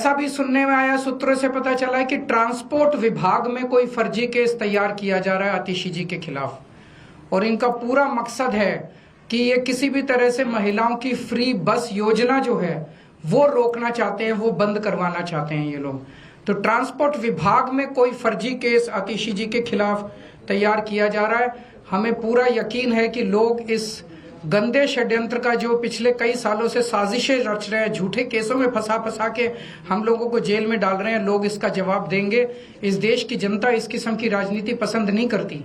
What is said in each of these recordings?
ऐसा भी सुनने में आया, सूत्रों से पता चला है कि ट्रांसपोर्ट विभाग में कोई फर्जी केस तैयार किया जा रहा है आतिशी जी के खिलाफ, और इनका पूरा मकसद है कि ये किसी भी तरह से महिलाओं की फ्री बस योजना जो है वो रोकना चाहते हैं, वो बंद करवाना चाहते हैं ये लोग। तो ट्रांसपोर्ट विभाग में कोई फर्जी केस आतिशी जी के खिलाफ तैयार किया जा रहा है। हमें पूरा यकीन है कि लोग इस गंदे षड्यंत्र का जो पिछले कई सालों से साजिशें रच रहे हैं, झूठे केसों में फंसा के हम लोगों को जेल में डाल रहे हैं, लोग इसका जवाब देंगे। इस देश की जनता इस किस्म की राजनीति पसंद नहीं करती।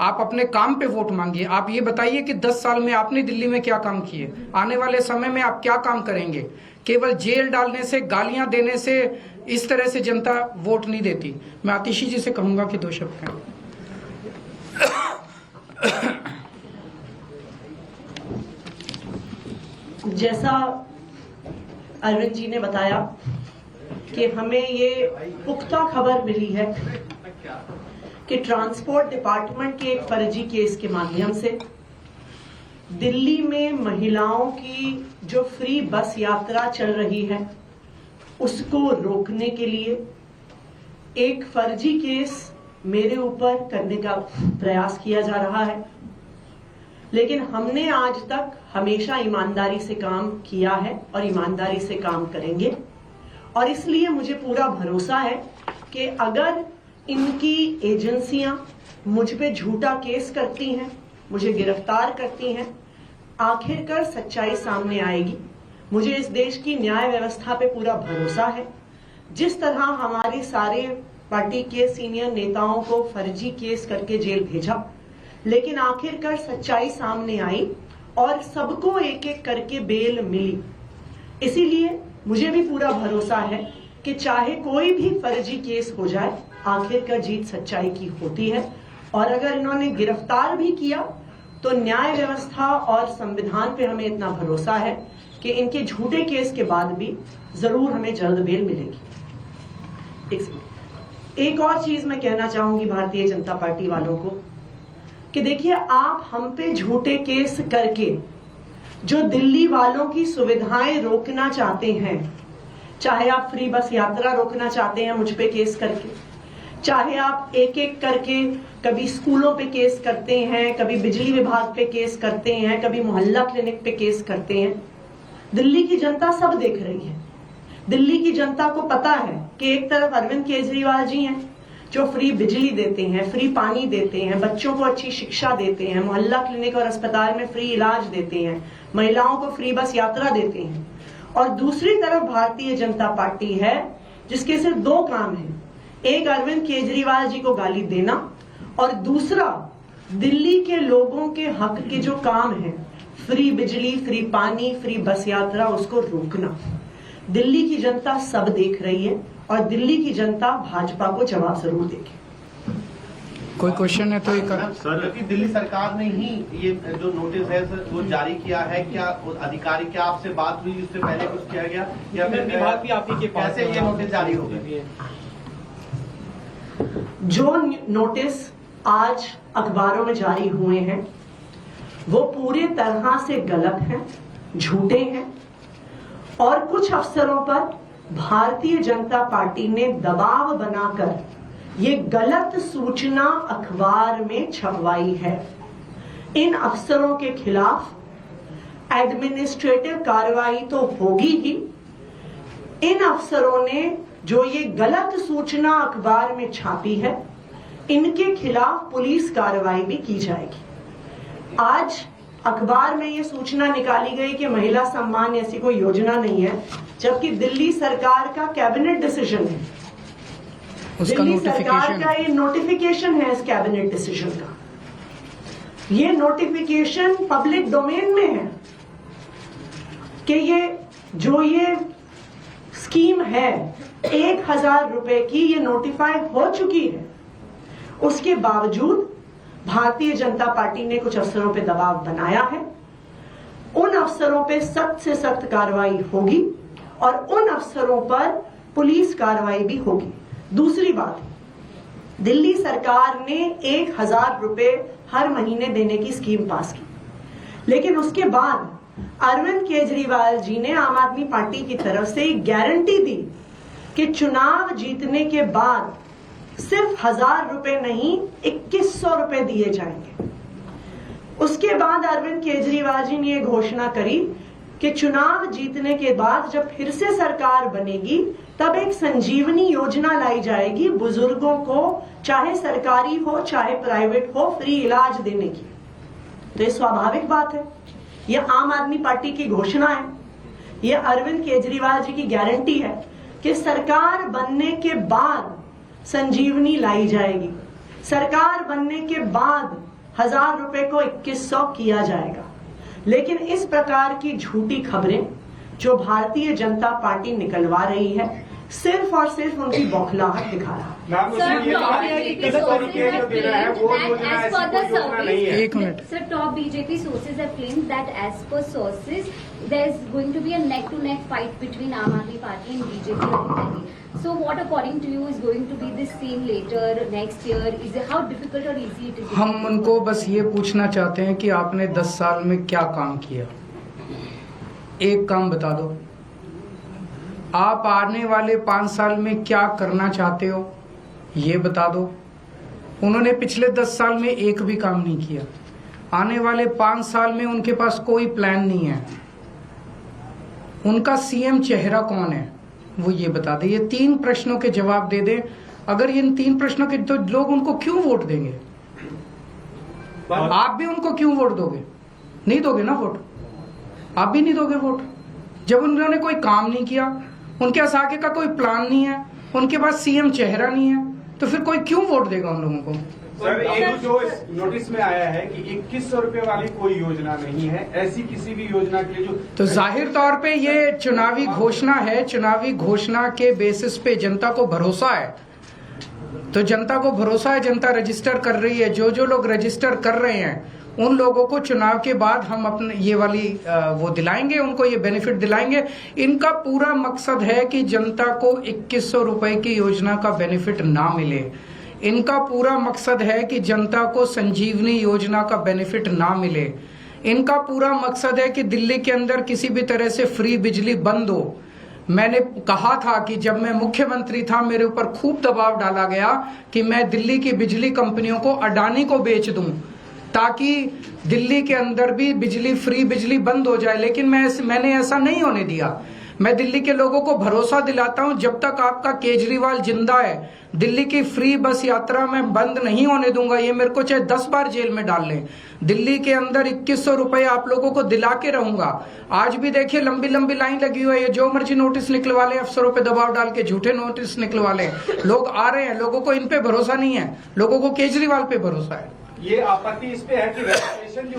आप अपने काम पे वोट मांगिए। आप ये बताइए कि 10 साल में आपने दिल्ली में क्या काम किए, आने वाले समय में आप क्या काम करेंगे। केवल जेल डालने से, गालियां देने से इस तरह से जनता वोट नहीं देती। मैं आतिशी जी से कहूंगा कि 2 शब्द कहें। जैसा अरविंद जी ने बताया कि हमें ये पुख्ता खबर मिली है कि ट्रांसपोर्ट डिपार्टमेंट के एक फर्जी केस के माध्यम से दिल्ली में महिलाओं की जो फ्री बस यात्रा चल रही है उसको रोकने के लिए एक फर्जी केस मेरे ऊपर करने का प्रयास किया जा रहा है। लेकिन हमने आज तक हमेशा ईमानदारी से काम किया है और ईमानदारी से काम करेंगे, और इसलिए मुझे पूरा भरोसा है कि अगर इनकी एजेंसियां मुझ पे झूठा केस करती हैं, मुझे गिरफ्तार करती हैं, आखिरकार सच्चाई सामने आएगी। मुझे इस देश की न्याय व्यवस्था पे पूरा भरोसा है। जिस तरह हमारे सारे पार्टी के सीनियर नेताओं को फर्जी केस करके जेल भेजा, लेकिन आखिरकार सच्चाई सामने आई और सबको एक एक करके बेल मिली। इसीलिए मुझे भी पूरा भरोसा है कि चाहे कोई भी फर्जी केस हो जाए, आखिरकार जीत सच्चाई की होती है। और अगर इन्होंने गिरफ्तार भी किया तो न्याय व्यवस्था और संविधान पे हमें इतना भरोसा है कि इनके झूठे केस के बाद भी जरूर हमें जल्द बेल मिलेगी। एक और चीज मैं कहना चाहूंगी भारतीय जनता पार्टी वालों को कि देखिए, आप हम पे झूठे केस करके जो दिल्ली वालों की सुविधाएं रोकना चाहते हैं, चाहे आप फ्री बस यात्रा रोकना चाहते हैं मुझ पे केस करके, चाहे आप एक एक करके कभी स्कूलों पे केस करते हैं, कभी बिजली विभाग पे केस करते हैं, कभी मोहल्ला क्लिनिक पे केस करते हैं, दिल्ली की जनता सब देख रही है। दिल्ली की जनता को पता है कि एक तरफ अरविंद केजरीवाल जी हैं जो फ्री बिजली देते हैं, फ्री पानी देते हैं, बच्चों को अच्छी शिक्षा देते हैं, मोहल्ला क्लिनिक और अस्पताल में फ्री इलाज देते हैं, महिलाओं को फ्री बस यात्रा देते हैं, और दूसरी तरफ भारतीय जनता पार्टी है जिसके सिर्फ 2 काम हैं, एक अरविंद केजरीवाल जी को गाली देना और दूसरा दिल्ली के लोगों के हक के जो काम है, फ्री बिजली, फ्री पानी, फ्री बस यात्रा, उसको रोकना। दिल्ली की जनता सब देख रही है और दिल्ली की जनता भाजपा को जवाब जरूर देगी। कोई क्वेश्चन है तो एक सर, कि दिल्ली सरकार ने ही ये जो नोटिस है सर वो जारी किया है, क्या अधिकारी, क्या आपसे बात हुई, इससे पहले कुछ किया गया या फिर विभाग भी आप ही के पास कैसे ये नोटिस जारी हो गई? जो नोटिस आज अखबारों में जारी हुए हैं वो पूरी तरह से गलत हैं, झूठे हैं, और कुछ अफसरों पर भारतीय जनता पार्टी ने दबाव बनाकर ये गलत सूचना अखबार में छपवाई है। इन अफसरों के खिलाफ एडमिनिस्ट्रेटिव कार्रवाई तो होगी ही, इन अफसरों ने जो ये गलत सूचना अखबार में छापी है इनके खिलाफ पुलिस कार्रवाई भी की जाएगी। आज अखबार में ये सूचना निकाली गई कि महिला सम्मान ऐसी कोई योजना नहीं है, जबकि दिल्ली सरकार का कैबिनेट डिसीजन है, दिल्ली सरकार का ये नोटिफिकेशन है इस कैबिनेट डिसीजन का। ये नोटिफिकेशन पब्लिक डोमेन में है कि ये स्कीम है 1000 रुपए की, ये नोटिफाई हो चुकी है। उसके बावजूद भारतीय जनता पार्टी ने कुछ अफसरों पे दबाव बनाया है। उन अफसरों पे सख्त से सख्त कार्रवाई होगी और उन अफसरों पर पुलिस कार्रवाई भी होगी। दूसरी बात, दिल्ली सरकार ने 1000 रुपए हर महीने देने की स्कीम पास की, लेकिन उसके बाद अरविंद केजरीवाल जी ने आम आदमी पार्टी की तरफ से एक गारंटी दी कि चुनाव जीतने के बाद सिर्फ 1000 रुपए नहीं 2100 रुपए दिए जाएंगे। उसके बाद अरविंद केजरीवाल जी ने यह घोषणा करी कि चुनाव जीतने के बाद जब फिर से सरकार बनेगी तब एक संजीवनी योजना लाई जाएगी बुजुर्गों को, चाहे सरकारी हो चाहे प्राइवेट हो, फ्री इलाज देने की। तो ये स्वाभाविक बात है, ये आम आदमी पार्टी की घोषणा है, ये अरविंद केजरीवाल जी की गारंटी है कि सरकार बनने के बाद संजीवनी लाई जाएगी, सरकार बनने के बाद 1000 रुपए को 2100 किया जाएगा। लेकिन इस प्रकार की झूठी खबरें जो भारतीय जनता पार्टी निकलवा रही है सिर्फ और सिर्फ उनकी बौखलाहट दिखा रहा है। एक minute. Sir, top BJP sources have claimed that as per sources, there's going to be a neck-to-neck fight between Aam Aadmi Party and BJP already. So, what according to you is going to be this scene later next year? Is it how difficult or easy it is? हम उनको बस ये पूछना चाहते हैं कि आपने 10 साल में क्या काम किया, एक काम बता दो। आप आने वाले 5 साल में क्या करना चाहते हो ये बता दो। उन्होंने पिछले 10 साल में एक भी काम नहीं किया। आने वाले 5 साल में उनके पास कोई प्लान नहीं है। उनका सीएम चेहरा कौन है वो ये बता दे। ये 3 प्रश्नों के जवाब दे दे। अगर इन 3 प्रश्नों के, तो लोग उनको क्यों वोट देंगे? आप भी उनको क्यों वोट दोगे? नहीं दोगे ना वोट, आप भी नहीं दोगे वोट। जब उन्होंने कोई काम नहीं किया, उनके पास आगे का कोई प्लान नहीं है, उनके पास सीएम चेहरा नहीं है, तो फिर कोई क्यों वोट देगा उन लोगों को? सर, एक जो नोटिस में आया है कि 2100 रुपए वाली कोई योजना नहीं है, ऐसी किसी भी योजना के लिए जो, तो जाहिर तौर पे ये चुनावी घोषणा है। चुनावी घोषणा के बेसिस पे जनता को भरोसा है, तो जनता को भरोसा है, जनता रजिस्टर कर रही है। जो जो लोग रजिस्टर कर रहे हैं उन लोगों को चुनाव के बाद हम अपने ये वाली वो दिलाएंगे, उनको ये बेनिफिट दिलाएंगे। इनका पूरा मकसद है कि जनता को 2100 रुपए की योजना का बेनिफिट ना मिले। इनका पूरा मकसद है कि जनता को संजीवनी योजना का बेनिफिट ना मिले। इनका पूरा मकसद है कि दिल्ली के अंदर किसी भी तरह से फ्री बिजली बंद हो। मैंने कहा था कि जब मैं मुख्यमंत्री था मेरे ऊपर खूब दबाव डाला गया कि मैं दिल्ली की बिजली कंपनियों को, अडानी को बेच दूं ताकि दिल्ली के अंदर भी बिजली, फ्री बिजली बंद हो जाए। लेकिन मैंने ऐसा नहीं होने दिया। मैं दिल्ली के लोगों को भरोसा दिलाता हूं, जब तक आपका केजरीवाल जिंदा है दिल्ली की फ्री बस यात्रा मैं बंद नहीं होने दूंगा। ये मेरे को चाहे 10 बार जेल में डाल लें, दिल्ली के अंदर 2100 रुपए आप लोगों को दिला के रहूंगा। आज भी देखिए लंबी लंबी लाइन लगी हुई है, जो मर्जी नोटिस निकलवा ले, अफसरों पे दबाव डाल के झूठे नोटिस निकलवा ले। लोग आ रहे हैं, लोगों को इन पे भरोसा नहीं है, लोगों को केजरीवाल पे भरोसा है। ये आपत्ति इस पे है कि रजिस्ट्रेशन